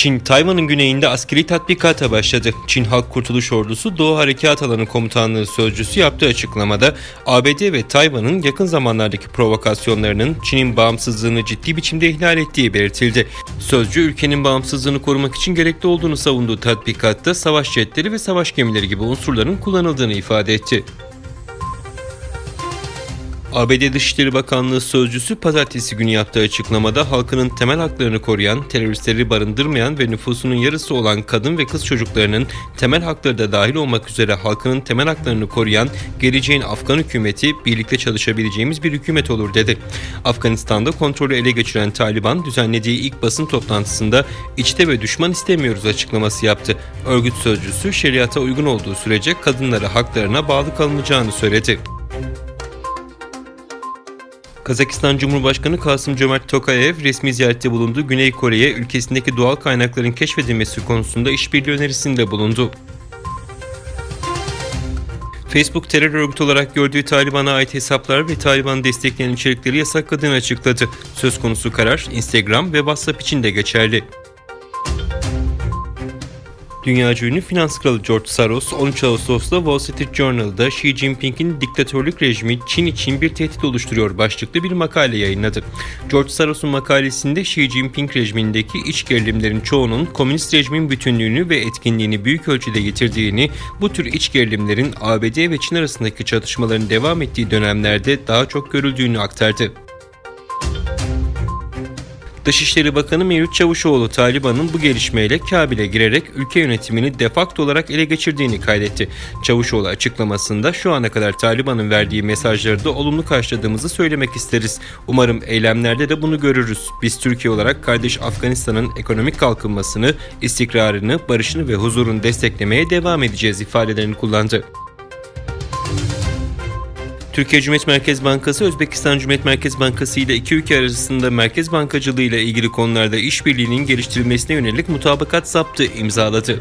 Çin, Tayvan'ın güneyinde askeri tatbikata başladı. Çin Halk Kurtuluş Ordusu Doğu Harekat Alanı Komutanlığı Sözcüsü yaptığı açıklamada ABD ve Tayvan'ın yakın zamanlardaki provokasyonlarının Çin'in bağımsızlığını ciddi biçimde ihlal ettiği belirtildi. Sözcü, ülkenin bağımsızlığını korumak için gerekli olduğunu savunduğu tatbikatta savaş jetleri ve savaş gemileri gibi unsurların kullanıldığını ifade etti. ABD Dışişleri Bakanlığı Sözcüsü pazartesi günü yaptığı açıklamada halkının temel haklarını koruyan, teröristleri barındırmayan ve nüfusunun yarısı olan kadın ve kız çocuklarının temel hakları da dahil olmak üzere halkının temel haklarını koruyan geleceğin Afgan hükümeti birlikte çalışabileceğimiz bir hükümet olur dedi. Afganistan'da kontrolü ele geçiren Taliban düzenlediği ilk basın toplantısında içte ve düşman istemiyoruz açıklaması yaptı. Örgüt sözcüsü şeriata uygun olduğu sürece kadınlara haklarına bağlı kalınacağını söyledi. Kazakistan Cumhurbaşkanı Kasım-Cömert Tokayev resmi ziyarette bulunduğu Güney Kore'ye ülkesindeki doğal kaynakların keşfedilmesi konusunda işbirliği önerisinde bulundu. Facebook terör örgütü olarak gördüğü Taliban'a ait hesaplar ve Taliban'ı destekleyen içerikleri yasakladığını açıkladı. Söz konusu karar Instagram ve WhatsApp için de geçerli. Dünyaca ünlü finans kralı George Soros 13 Ağustos'ta Wall Street Journal'da Xi Jinping'in diktatörlük rejimi Çin için bir tehdit oluşturuyor başlıklı bir makale yayınladı. George Soros'un makalesinde Xi Jinping rejimindeki iç gerilimlerin çoğunun komünist rejimin bütünlüğünü ve etkinliğini büyük ölçüde yitirdiğini, bu tür iç gerilimlerin ABD ve Çin arasındaki çatışmaların devam ettiği dönemlerde daha çok görüldüğünü aktardı. Dışişleri Bakanı Mevlüt Çavuşoğlu, Taliban'ın bu gelişmeyle Kabil'e girerek ülke yönetimini de facto olarak ele geçirdiğini kaydetti. Çavuşoğlu açıklamasında şu ana kadar Taliban'ın verdiği mesajları da olumlu karşıladığımızı söylemek isteriz. Umarım eylemlerde de bunu görürüz. Biz Türkiye olarak kardeş Afganistan'ın ekonomik kalkınmasını, istikrarını, barışını ve huzurunu desteklemeye devam edeceğiz ifadelerini kullandı. Türkiye Cumhuriyet Merkez Bankası, Özbekistan Cumhuriyet Merkez Bankası ile iki ülke arasında merkez bankacılığı ile ilgili konularda işbirliğinin geliştirilmesine yönelik mutabakat zaptı imzaladı.